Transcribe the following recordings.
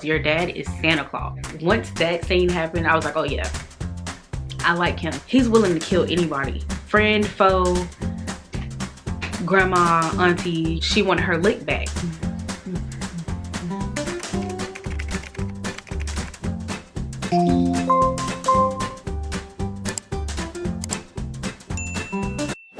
Your dad is Santa Claus. Once that scene happened, I was like, oh yeah, I like him. He's willing to kill anybody. Friend, foe, grandma, auntie. She wanted her lick back.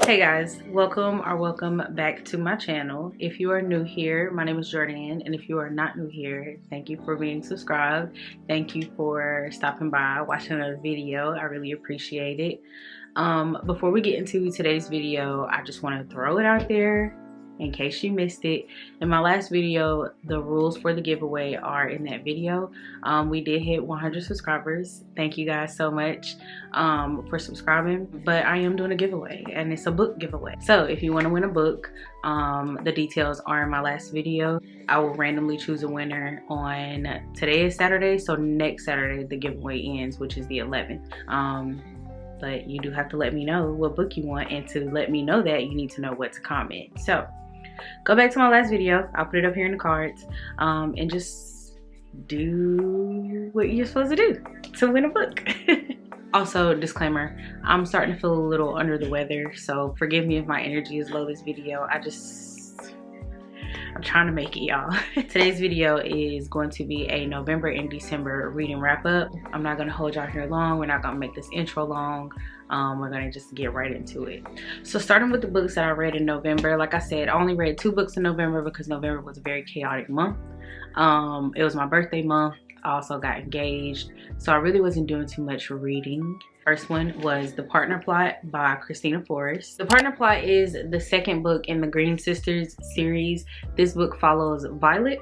Hey guys, welcome back to my channel. If you are new here, my name is Jordan, and if you are not new here, thank you for being subscribed. Thank you for stopping by, watching another video. I really appreciate it. Before we get into today's video, I just want to throw it out there in case you missed it. In my last video, the rules for the giveaway are in that video. We did hit 100 subscribers. Thank you guys so much for subscribing. But I am doing a giveaway, and it's a book giveaway. So if you want to win a book, the details are in my last video. I will randomly choose a winner on, today is Saturday, so next Saturday the giveaway ends, which is the 11th. But you do have to let me know what book you want, and to let me know that, you need to know what to comment. So go back to my last video. I'll put it up here in the cards, and just do what you're supposed to do to win a book. Also, disclaimer, I'm starting to feel a little under the weather, so forgive me if my energy is low this video. I'm trying to make it, y'all. Today's video is going to be a November and December reading wrap up. I'm not gonna hold y'all here long. We're not gonna make this intro long. We're gonna just get right into it. So starting with the books that I read in November, like I said, I only read 2 books in November because November was a very chaotic month. It was my birthday month. I also got engaged, so I really wasn't doing too much reading. First one was The Partner Plot by Kristina. The Partner Plot is the second book in the Green Sisters series. This book follows Violet.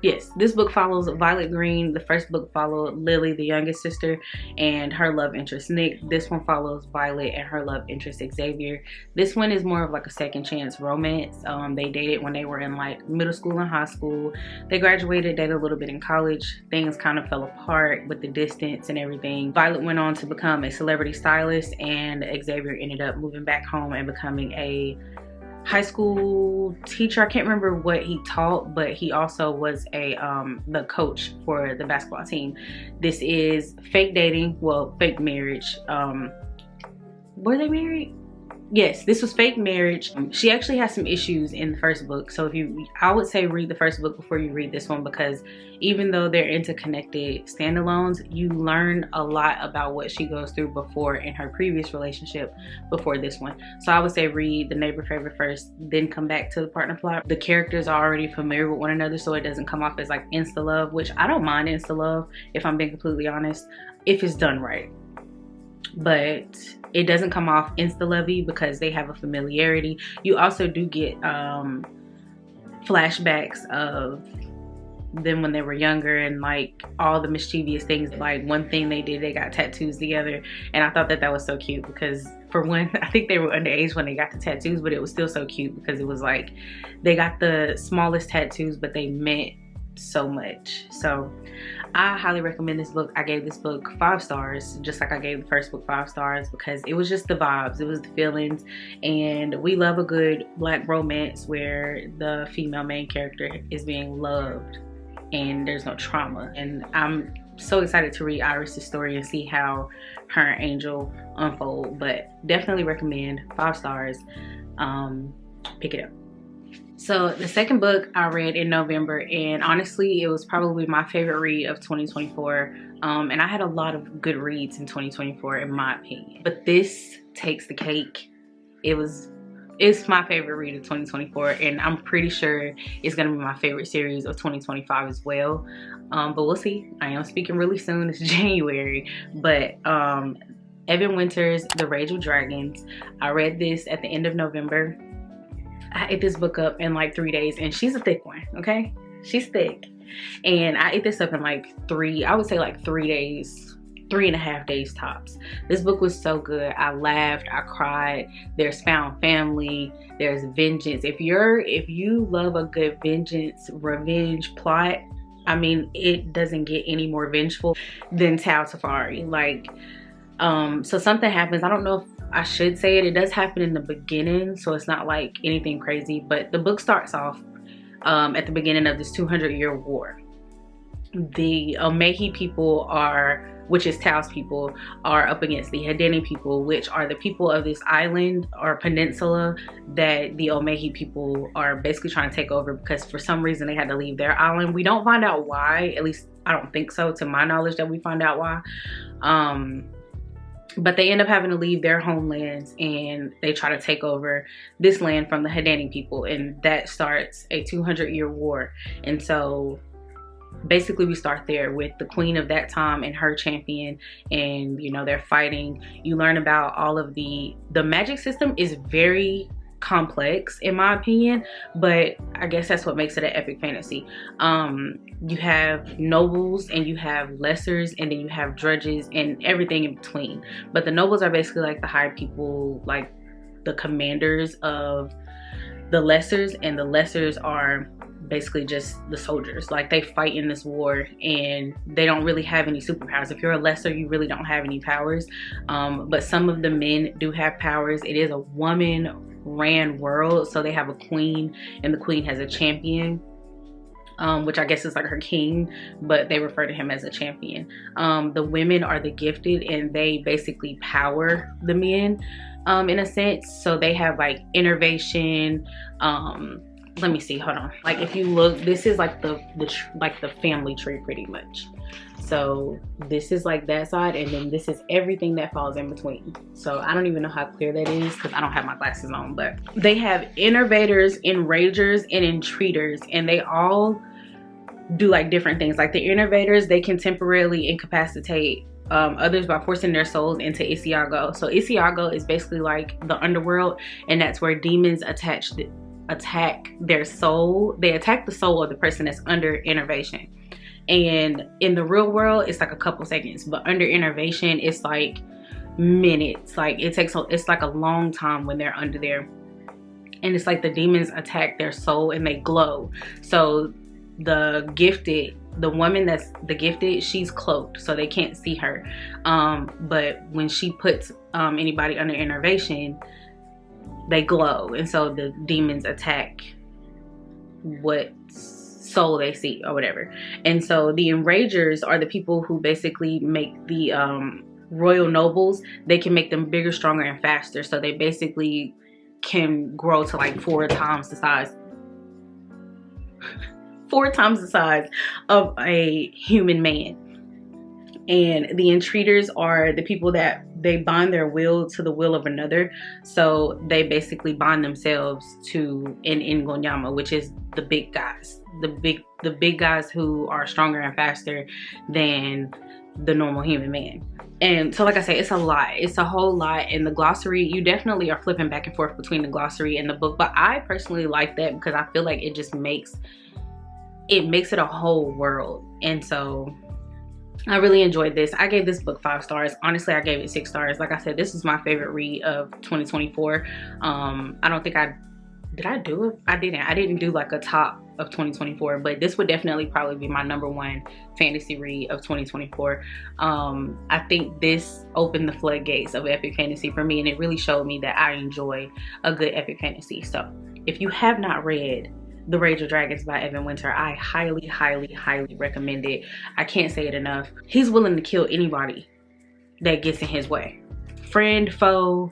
Yes, this book follows Violet Green. The first book followed Lily, the youngest sister, and her love interest Nick. This one follows Violet and her love interest Xavier. This one is more of like a second chance romance. They dated when they were in like middle school and high school. They graduated, dated a little bit in college. Things kind of fell apart with the distance and everything. Violet went on to become a celebrity stylist, and Xavier ended up moving back home and becoming a high school teacher. I can't remember what he taught, but he also was the coach for the basketball team. This is fake dating, well, fake marriage. Were they married? Yes, this was fake marriage. She actually has some issues in the first book, so I would say read the first book before you read this one, because even though they're interconnected standalones, you learn a lot about what she goes through before in her previous relationship before this one. So I would say read the neighbor favorite first, then come back to the partner plot. The characters are already familiar with one another, so it doesn't come off as like insta love, which I don't mind insta love, if I'm being completely honest, if it's done right. But it doesn't come off insta-lovey because they have a familiarity. You also do get flashbacks of them when they were younger, and like all the mischievous things. Like one thing they did, they got tattoos together, and I thought that was so cute because, for one, I think they were underage when they got the tattoos, but it was still so cute because it was like they got the smallest tattoos, but they meant so much. So I highly recommend this book. I gave this book 5 stars, just like I gave the first book 5 stars, because it was just the vibes, it was the feelings, and we love a good Black romance where the female main character is being loved and there's no trauma. And I'm so excited to read Iris's story and see how her and Angel unfold. But definitely recommend, 5 stars. Pick it up. So the second book I read in November, and honestly it was probably my favorite read of 2024, and I had a lot of good reads in 2024 in my opinion, but this takes the cake. It's my favorite read of 2024, and I'm pretty sure it's gonna be my favorite series of 2025 as well, but we'll see. I am speaking really soon. It's January. But Evan Winter's The Rage of Dragons, I read this at the end of November. I ate this book up in like 3 days, and she's a thick one, okay? She's thick. And I ate this up in like 3 days, 3.5 days tops. This book was so good. I laughed, I cried. There's found family, there's vengeance. If you love a good vengeance, revenge plot, I mean, it doesn't get any more vengeful than Tao Tafari. Like, so something happens. I don't know if I should say it. It does happen in the beginning, so it's not like anything crazy, but the book starts off at the beginning of this 200-year war. The Omehi people are, which is Tao's people, are up against the Haudeni people, which are the people of this island or peninsula that the Omehi people are basically trying to take over, because for some reason they had to leave their island. We don't find out why, at least I don't think so, to my knowledge, that we find out why. But they end up having to leave their homelands, and they try to take over this land from the Haudeni people, and that starts a 200-year war. And so basically we start there with the queen of that time and her champion, and you know, they're fighting. You learn about all of the magic system is very complex in my opinion, but I guess that's what makes it an epic fantasy. You have nobles and you have lessers, and then you have drudges and everything in between. But the nobles are basically like the high people, like the commanders of the lessers, and the lessers are basically just the soldiers. Like, they fight in this war and they don't really have any superpowers. If you're a lesser, you really don't have any powers, but some of the men do have powers. It is a woman ran world, so they have a queen, and the queen has a champion, which I guess is like her king, but they refer to him as a champion. The women are the gifted, and they basically power the men in a sense. So they have like innervation. Let me see, hold on. Like, if you look, this is like the family tree pretty much. So this is like that side, and then this is everything that falls in between. So I don't even know how clear that is because I don't have my glasses on, but they have innervators, enragers, and entreaters, and they all do like different things. Like the innervators, they can temporarily incapacitate others by forcing their souls into Isiago. So Isiago is basically like the underworld, and that's where demons attack their soul. They attack the soul of the person that's under innervation. And in the real world, it's like a couple seconds, but under innervation, it's like minutes. Like it's like a long time when they're under there. And it's like the demons attack their soul and they glow. So the gifted, the woman that's the gifted, she's cloaked, so they can't see her. But when she puts anybody under innervation, they glow, and so the demons attack what soul they see or whatever. And so the enragers are the people who basically make the royal nobles. They can make them bigger, stronger, and faster. So they basically can grow to like 4 times the size 4 times the size of a human man. And the entreaters are the people that they bind their will to the will of another. So they basically bind themselves to an Ngonyama, which is the big guys, the big guys who are stronger and faster than the normal human man. And so, like I say, it's a lot. It's a whole lot. And the glossary, you definitely are flipping back and forth between the glossary and the book. But I personally like that because I feel like it just makes it a whole world. And so I really enjoyed this. I gave this book 5 stars. Honestly, I gave it 6 stars. Like I said, this is my favorite read of 2024. I don't think did I do it? I didn't do like a top of 2024, but this would definitely probably be my #1 fantasy read of 2024. I think this opened the floodgates of epic fantasy for me, and it really showed me that I enjoy a good epic fantasy. So if you have not read The Rage of Dragons by Evan Winter, I highly, highly, highly recommend it. I can't say it enough. He's willing to kill anybody that gets in his way. Friend, foe,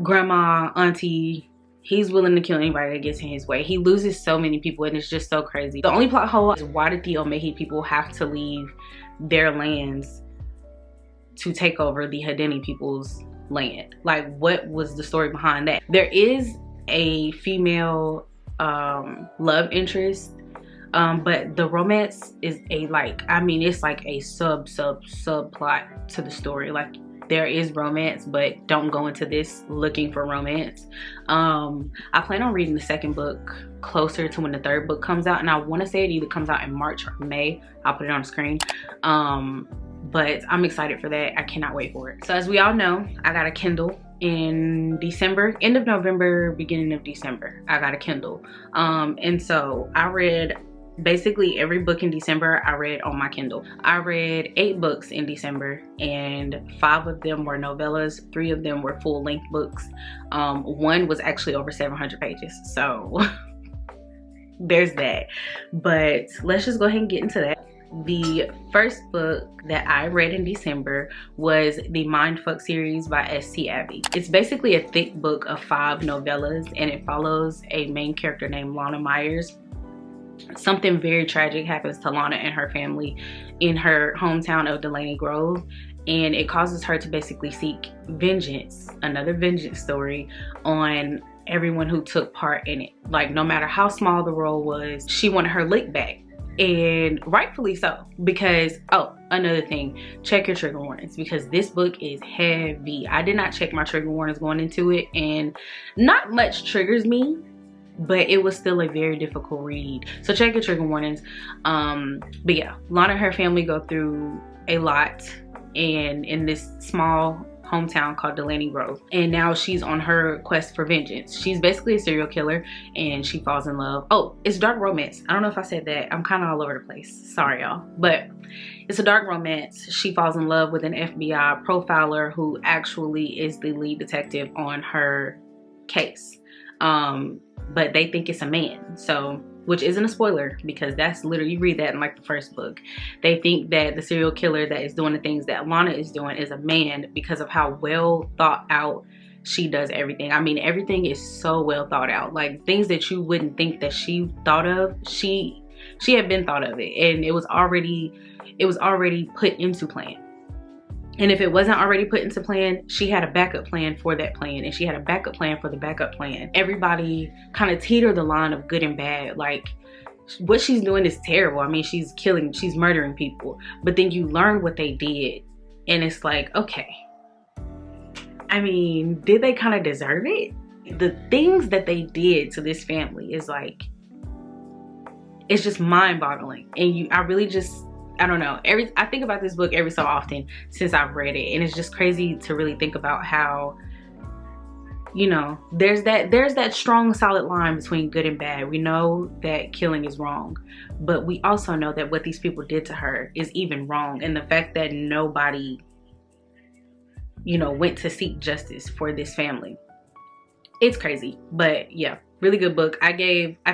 grandma, auntie. He's willing to kill anybody that gets in his way. He loses so many people, and it's just so crazy. The only plot hole is, why did the Omehi people have to leave their lands to take over the Haudeni people's land? Like, what was the story behind that? There is a female love interest, but the romance is it's like a subplot to the story. Like, there is romance, but don't go into this looking for romance. I plan on reading the 2nd book closer to when the 3rd book comes out, and I want to say it either comes out in March or May. I'll put it on the screen. But I'm excited for that. I cannot wait for it. So as we all know, I got a Kindle in December, end of November, beginning of December. I got a Kindle, and so I read basically every book in December. I read on my Kindle. I read 8 books in December, and 5 of them were novellas. 3 of them were full-length books. 1 was actually over 700 pages. So there's that. But let's just go ahead and get into that. The first book that I read in December was the Mindfuck series by S.T. Abbey. It's basically a thick book of 5 novellas, and it follows a main character named Lana Myers. Something very tragic happens to Lana and her family in her hometown of Delaney Grove, and it causes her to basically seek vengeance, another vengeance story on everyone who took part in it. Like, no matter how small the role was, she wanted her lick back. And rightfully so, because, oh, another thing, check your trigger warnings, because this book is heavy. I did not check my trigger warnings going into it, and not much triggers me, but it was still a very difficult read. So check your trigger warnings. But yeah, Lana and her family go through a lot in this small hometown called Delaney Grove, and now she's on her quest for vengeance. She's basically a serial killer, and she falls in love. Oh, it's dark romance. I don't know if I said that. I'm kind of all over the place, sorry y'all, but it's a dark romance. She falls in love with an FBI profiler who actually is the lead detective on her case, but they think it's a man. So, which isn't a spoiler, because that's literally, you read that in like the first book. They think that the serial killer that is doing the things that Lana is doing is a man because of how well thought out she does everything. I mean, everything is so well thought out. Like, things that you wouldn't think that she thought of, she had been thought of it, and it was already put into plan. And if it wasn't already put into plan, she had a backup plan for that plan, and she had a backup plan for the backup plan. Everybody kind of teeter the line of good and bad. Like, what she's doing is terrible. I mean, she's murdering people. But then you learn what they did, and it's like, okay, I mean, did they kind of deserve it? The things that they did to this family is like, it's just mind-boggling. And I don't know. I think about this book every so often since I've read it, and it's just crazy to really think about how, you know, there's that strong, solid line between good and bad. We know that killing is wrong, but we also know that what these people did to her is even wrong, and the fact that nobody, you know, went to seek justice for this family, it's crazy. But yeah, really good book. I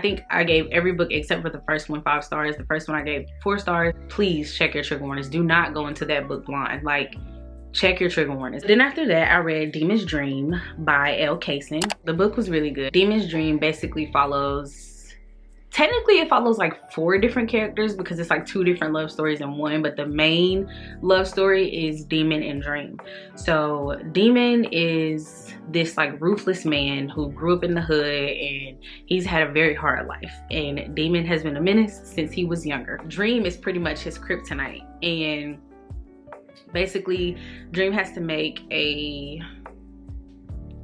think I gave every book except for the first one 5 stars. The first one I gave 4 stars. Please check your trigger warnings. Do not go into that book blind. Like, check your trigger warnings. Then after that, I read Demon's Dream by Elle, Kayson. The book was really good. Demon's Dream basically technically it follows like 4 different characters, because it's like 2 different love stories in one, but the main love story is Demon and Dream. So Demon is this like ruthless man who grew up in the hood, and he's had a very hard life, and Demon has been a menace since he was younger. Dream is pretty much his kryptonite, and basically Dream has to make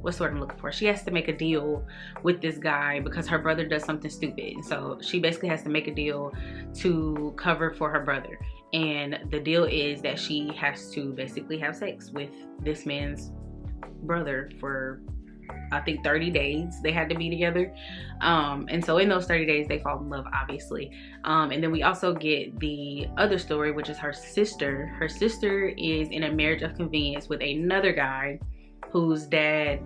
what's the word I'm looking for? She has to make a deal with this guy because her brother does something stupid. So she basically has to make a deal to cover for her brother. And the deal is that she has to basically have sex with this man's brother for, I think, 30 days they had to be together. And so in those 30 days they fall in love, obviously. And then we also get the other story, which is her sister. Her sister is in a marriage of convenience with another guy whose dad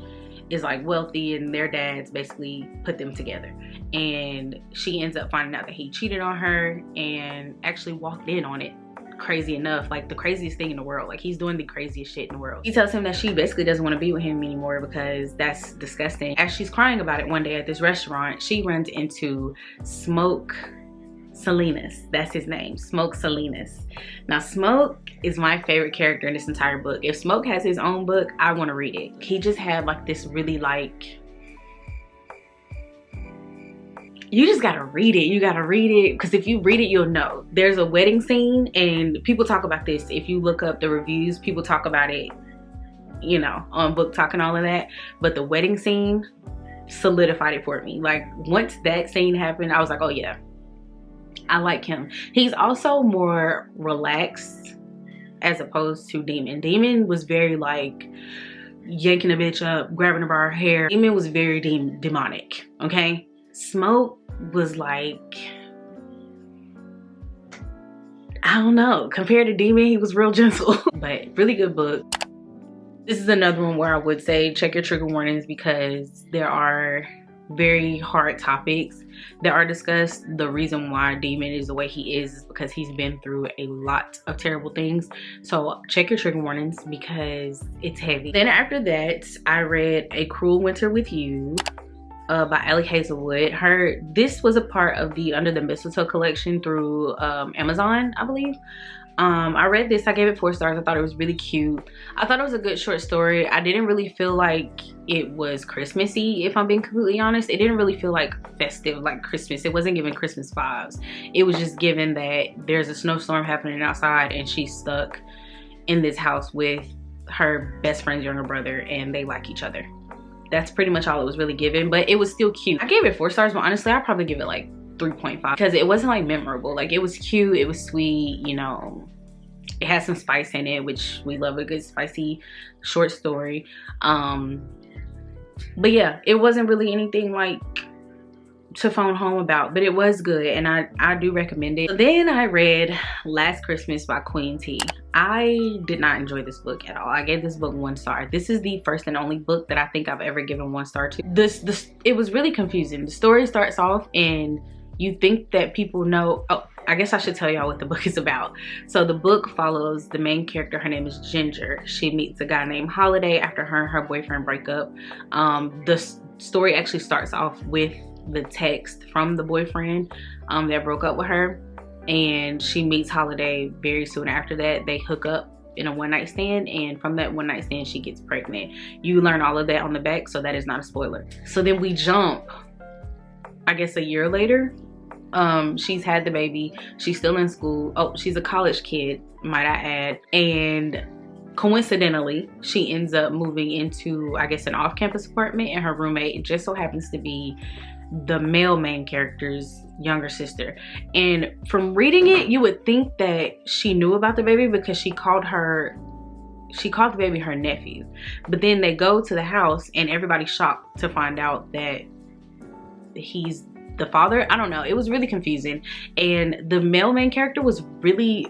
is like wealthy, and their dads basically put them together. And she ends up finding out that he cheated on her and actually walked in on it. Crazy enough, like the craziest thing in the world. Like, he's doing the craziest shit in the world. He tells him that she basically doesn't want to be with him anymore because that's disgusting. As she's crying about it one day at this restaurant, she runs into Smoke Salinas. That's his name, Smoke Salinas. Now, Smoke is my favorite character in this entire book. If Smoke has his own book, I want to read it. He just had like this really like, you just gotta read it. You gotta read it, because if you read it, you'll know. There's a wedding scene, and people talk about this. If you look up the reviews, people talk about it, you know, on Book Talk and all of that. But the wedding scene solidified it for me. Like, once that scene happened, I was like, oh yeah, I like him. He's also more relaxed as opposed to Demon. Demon was very like yanking a bitch up, grabbing her by her hair. Demon was very demonic, okay? Smoke was like, I don't know, compared to Demon, he was real gentle. But really good book. This is another one where I would say check your trigger warnings, because there are very hard topics that are discussed. The reason why Demon is the way he is because he's been through a lot of terrible things. So check your trigger warnings because it's heavy. Then after that, I read A Cruel Winter with You by Elle Hazelwood. This was a part of the Under the Mistletoe collection through Amazon, I believe. I read this, I gave it 4 stars. I thought it was really cute. I thought it was a good short story. I didn't really feel like it was Christmassy, if I'm being completely honest. It didn't really feel like festive, like Christmas. It wasn't giving Christmas vibes. It was just given that there's a snowstorm happening outside and she's stuck in this house with her best friend's younger brother and they like each other. That's pretty much all it was really given, but it was still cute. I gave it 4 stars, but honestly, I'd probably give it like 3.5 because it wasn't like memorable. Like, it was cute, it was sweet, you know, it had some spice in it, which we love a good spicy short story. But yeah, it wasn't really anything like to phone home about, but it was good and I do recommend it. Then I read Last Christmas by Queen T. I did not enjoy this book at all. I gave this book 1 star. This is the first and only book that I think I've ever given 1 star to. It was really confusing. The story starts off and you think that people know. Oh, I guess I should tell y'all what the book is about. So the book follows the main character. Her name is Ginger. She meets a guy named Holiday after her and her boyfriend break up. The story actually starts off with the text from the boyfriend that broke up with her, and she meets Holiday very soon after that. They hook up in a one-night stand, and from that one-night stand she gets pregnant. You learn all of that on the back, so that is not a spoiler. So then we jump, I guess, a year later. She's had the baby, she's still in school. Oh, she's a college kid, might I add, and coincidentally she ends up moving into, I guess, an off-campus apartment, and her roommate just so happens to be the male main character's younger sister. And from reading it, you would think that she knew about the baby because she called the baby her nephew. But then they go to the house and everybody's shocked to find out that he's the father. I don't know, it was really confusing. And the male main character was really,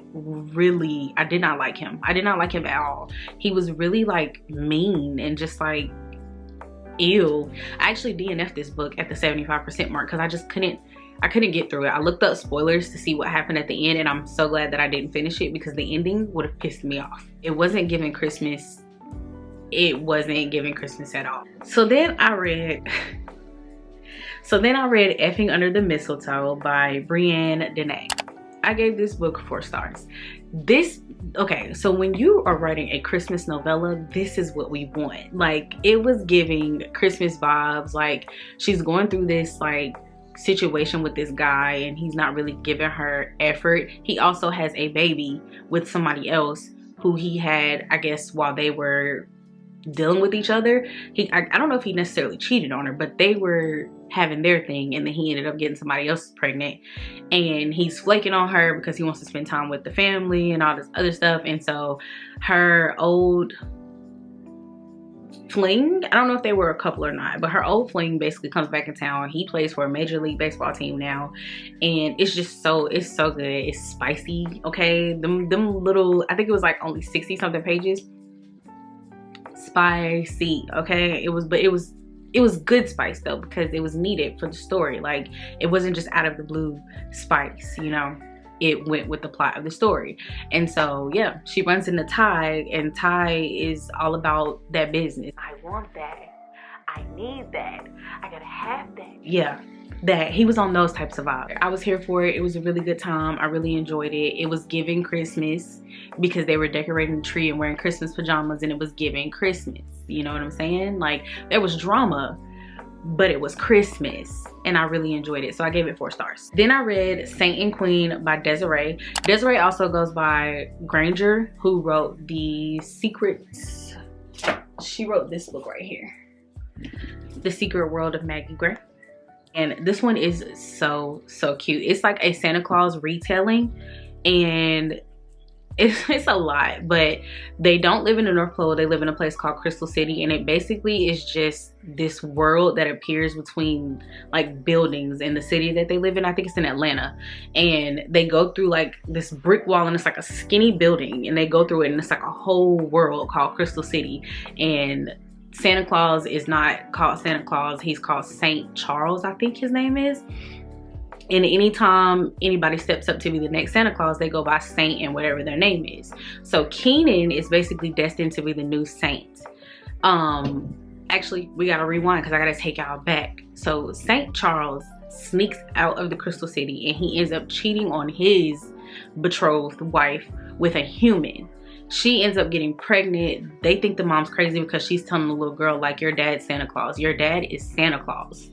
I did not like him. I did not like him at all. He was really like mean and just like, ew. I actually DNF'd this book at the 75% mark because I couldn't get through it. I looked up spoilers to see what happened at the end, and I'm so glad that I didn't finish it because the ending would have pissed me off. It wasn't giving Christmas. It wasn't giving Christmas at all. So then I read Effing Under the Mistletoe by BriAnn Danae. I gave this book 4 stars. Okay, so when you are writing a Christmas novella, this is what we want. Like, it was giving Christmas vibes. Like, she's going through this like situation with this guy and he's not really giving her effort. He also has a baby with somebody else who he had, I guess, while they were dealing with each other. I don't know if he necessarily cheated on her, but they were having their thing, and then he ended up getting somebody else pregnant, and he's flaking on her because he wants to spend time with the family and all this other stuff. And so her old fling, I don't know if they were a couple or not, but her old fling basically comes back in town. He plays for a Major League Baseball team now, and it's so good. It's spicy. Okay, them little, I think it was like only 60 something pages. Spicy. Okay, it was good spice though, because it was needed for the story. Like, it wasn't just out of the blue spice, you know. It went with the plot of the story. And so yeah, she runs into Ty, and Ty is all about that business. I want that, I need that, I gotta have that. Yeah, that he was on those types of vibes. I was here for it. It was a really good time. I really enjoyed it. It was giving Christmas because they were decorating the tree and wearing Christmas pajamas, and it was giving Christmas, you know what I'm saying? Like, there was drama, but it was Christmas, and I really enjoyed it. So I gave it 4 stars. Then I read Saint and Queen by Desiree. Desiree also goes by Granger, who wrote The Secrets. She wrote this book right here, The Secret World of Maggie Gray. And this one is so cute. It's like a Santa Claus retelling, and it's a lot, but they don't live in the North Pole. They live in a place called Crystal City, and it basically is just this world that appears between like buildings in the city that they live in. I think it's in Atlanta, and they go through like this brick wall, and it's like a skinny building, and they go through it, and it's like a whole world called Crystal City. And Santa Claus is not called Santa Claus. He's called Saint Charles, I think his name is. And anytime anybody steps up to be the next Santa Claus, they go by Saint and whatever their name is. So Keenan is basically destined to be the new Saint. Actually, we gotta rewind because I gotta take y'all back. So Saint Charles sneaks out of the Crystal City and he ends up cheating on his betrothed wife with a human. She ends up getting pregnant. They think the mom's crazy because she's telling the little girl, like, your dad's Santa Claus. Your dad is Santa Claus.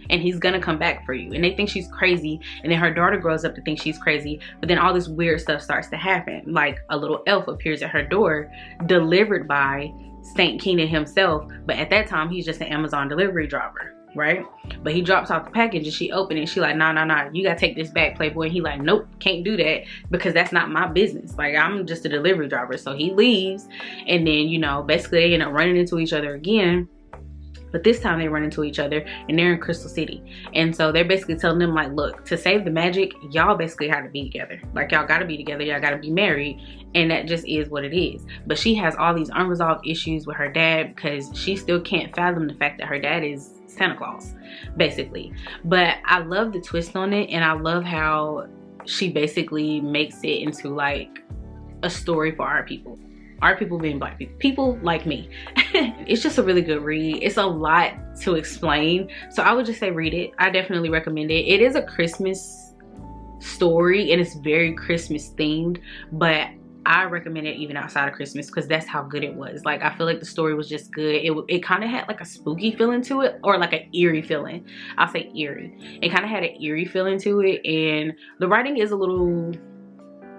And he's gonna come back for you. And they think she's crazy. And then her daughter grows up to think she's crazy. But then all this weird stuff starts to happen. Like a little elf appears at her door, delivered by Saint Keenan himself. But at that time, he's just an Amazon delivery driver, right? But he drops off the package and she opens it and she like, nah, you gotta take this back, Playboy. And he like, nope, can't do that because that's not my business. Like, I'm just a delivery driver. So he leaves. And then, you know, basically they end up running into each other again. But this time they run into each other and they're in Crystal City. And so they're basically telling them, like, look, to save the magic, y'all basically have to be together. Like, y'all gotta be together, y'all gotta be married. And that just is what it is. But she has all these unresolved issues with her dad because she still can't fathom the fact that her dad is Santa Claus, basically. But I love the twist on it, and I love how she basically makes it into like a story for our people. Our people being black people, people like me. It's just a really good read. It's a lot to explain, so I would just say read it. I definitely recommend it. It is a Christmas story and it's very Christmas themed, but I recommend it even outside of Christmas because that's how good it was. Like, I feel like the story was just good. It kind of had like a spooky feeling to it, or like an eerie feeling. I'll say eerie. It kind of had an eerie feeling to it, and the writing is a little,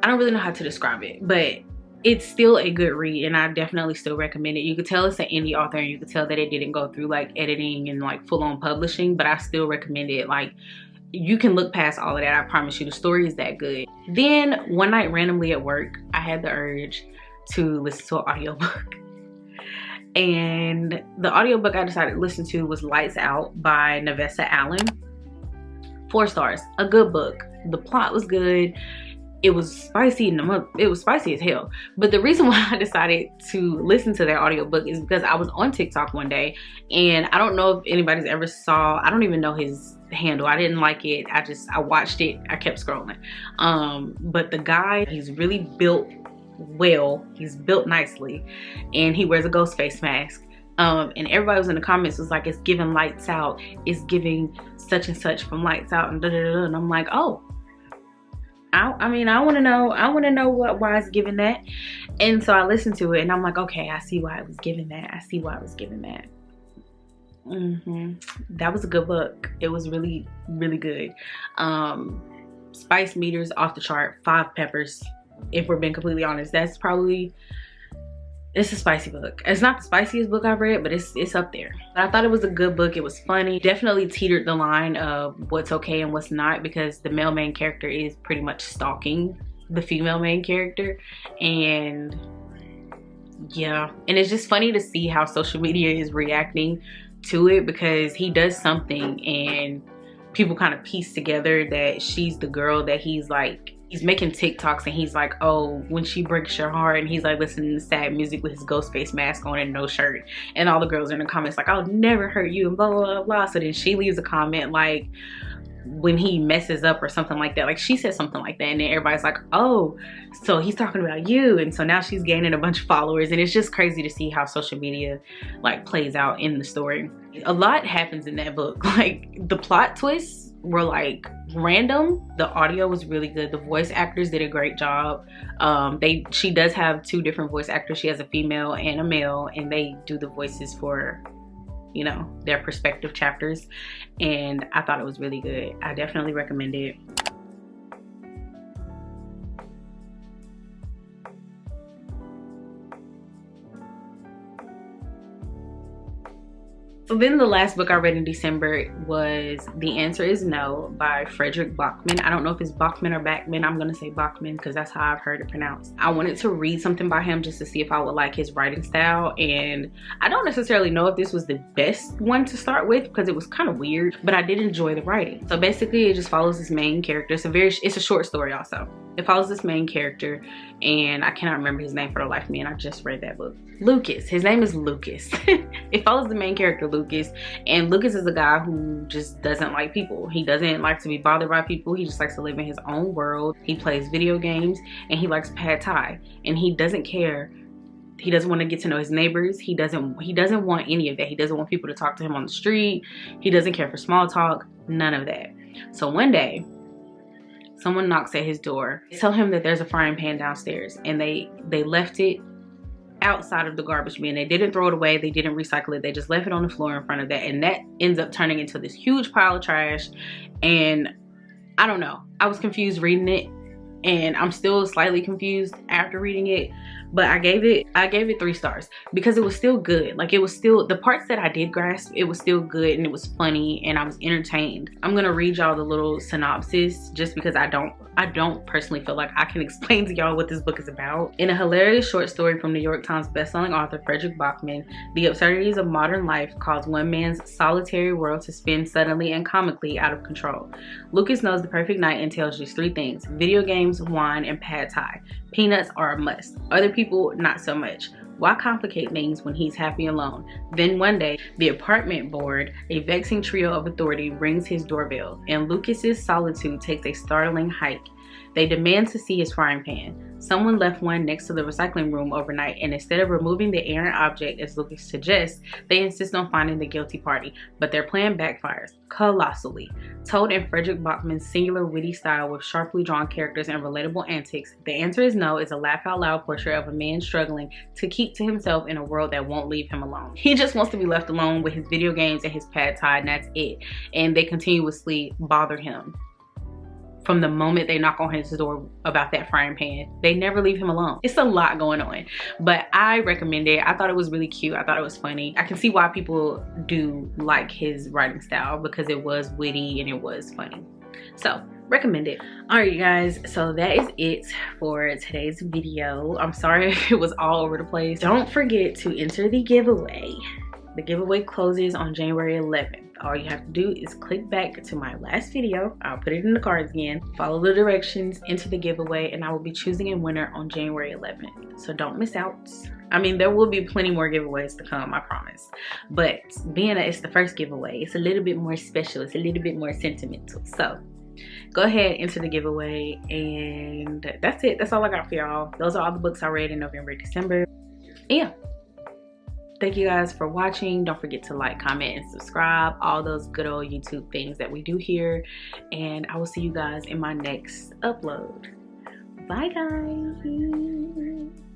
I don't really know how to describe it, but it's still a good read, and I definitely still recommend it. You could tell it's an indie author, and you could tell that it didn't go through like editing and like full-on publishing, but I still recommend it. Like, you can look past all of that. I promise you, the story is that good. Then one night randomly at work, I had the urge to listen to an audiobook. And the audiobook I decided to listen to was Lights Out by Navessa Allen. 4 stars, a good book. The plot was good. It was spicy it was spicy as hell. But the reason why I decided to listen to that audiobook is because I was on TikTok one day, and I don't know if anybody's ever saw, I don't even know his handle. I didn't like it. I watched it. I kept scrolling. But the guy, he's really built well. He's built nicely, and he wears a ghost face mask. And everybody was in the comments was like, it's giving Lights Out. It's giving such and such from Lights Out, and da-da-da-da. And I'm like, oh, I mean, I want to know why it's giving that. And so I listened to it and I'm like, okay, I see why it was giving that. I see why it was giving that. That was a good book. It was really, really good. Spice meters off the chart, 5 peppers. If we're being completely honest, that's probably, it's a spicy book. It's not the spiciest book I've read, but it's up there. But I thought it was a good book. It was funny. Definitely teetered the line of what's okay and what's not, because the male main character is pretty much stalking the female main character. And yeah, and it's just funny to see how social media is reacting to it, because he does something and people kind of piece together that she's the girl that he's making TikToks, and he's like, oh, when she breaks your heart, and he's like listening to sad music with his ghost face mask on and no shirt, and all the girls are in the comments like, I'll never hurt you and blah blah blah blah. So then she leaves a comment like, when he messes up or something like that, like she said something like that, and then everybody's like, oh, so he's talking about you. And so now she's gaining a bunch of followers, and it's just crazy to see how social media like plays out in the story. A lot happens in that book. Like, the plot twists were like random. The audio was really good. The voice actors did a great job. She does have 2 different voice actors. She has a female and a male, and they do the voices for, you know, their respective chapters. And I thought it was really good. I definitely recommend it. So then the last book I read in December was The Answer Is No by Fredrik Backman. I don't know if it's Backman or Backman. I'm gonna say Backman because that's how I've heard it pronounced. I wanted to read something by him just to see if I would like his writing style, and I don't necessarily know if this was the best one to start with because it was kind of weird, but I did enjoy the writing. So basically it just follows this main character. It's a short story also. It follows this main character, and I cannot remember his name for the life of me, and I just read that book. Lucas. His name is Lucas. It follows the main character, Lucas, and Lucas is a guy who just doesn't like people. He doesn't like to be bothered by people. He just likes to live in his own world. He plays video games and he likes pad thai, and he doesn't care. He doesn't want to get to know his neighbors. He doesn't want any of that. He doesn't want people to talk to him on the street. He doesn't care for small talk, none of that. So one day, someone knocks at his door. They tell him that there's a frying pan downstairs, and they left it outside of the garbage bin. They didn't throw it away. They didn't recycle it. They just left it on the floor in front of that, and that ends up turning into this huge pile of trash. And I don't know, I was confused reading it, and I'm still slightly confused after reading it, but I gave it 3 stars because it was still good. Like, it was still, the parts that I did grasp, it was still good, and it was funny, and I was entertained. I'm gonna read y'all the little synopsis just because I don't personally feel like I can explain to y'all what this book is about. In a hilarious short story from New York Times bestselling author Fredrik Backman, the absurdities of modern life cause one man's solitary world to spin suddenly and comically out of control. Lucas knows the perfect night entails just 3 things: video games, wine, and pad thai. Peanuts are a must. Other people, not so much. Why complicate things when he's happy alone? Then one day, the apartment board, a vexing trio of authority, rings his doorbell, and Lucas's solitude takes a startling hike. They demand to see his frying pan. Someone left one next to the recycling room overnight, and instead of removing the errant object as Lucas suggests, they insist on finding the guilty party. But their plan backfires colossally. Told in Fredrik Backman's singular witty style with sharply drawn characters and relatable antics, The Answer Is No is a laugh-out-loud portrait of a man struggling to keep to himself in a world that won't leave him alone. He just wants to be left alone with his video games and his pad thai, and that's it. And they continuously bother him. From the moment they knock on his door about that frying pan, they never leave him alone. It's a lot going on, but I recommend it. I thought it was really cute. I thought it was funny. I can see why people do like his writing style because it was witty and it was funny. So recommend it. All right, you guys, so that is it for today's video. I'm sorry if it was all over the place. Don't forget to enter the giveaway. The giveaway closes on January 11th. All you have to do is click back to my last video. I'll put it in the cards again. Follow the directions, enter the giveaway, and I will be choosing a winner on January 11th. So don't miss out. I mean, there will be plenty more giveaways to come, I promise. But being that it's the first giveaway, it's a little bit more special. It's a little bit more sentimental. So go ahead, enter the giveaway, and that's it. That's all I got for y'all. Those are all the books I read in November, December. Yeah. Thank you guys for watching. Don't forget to like, comment, and subscribe. All those good old YouTube things that we do here. And I will see you guys in my next upload. Bye, guys.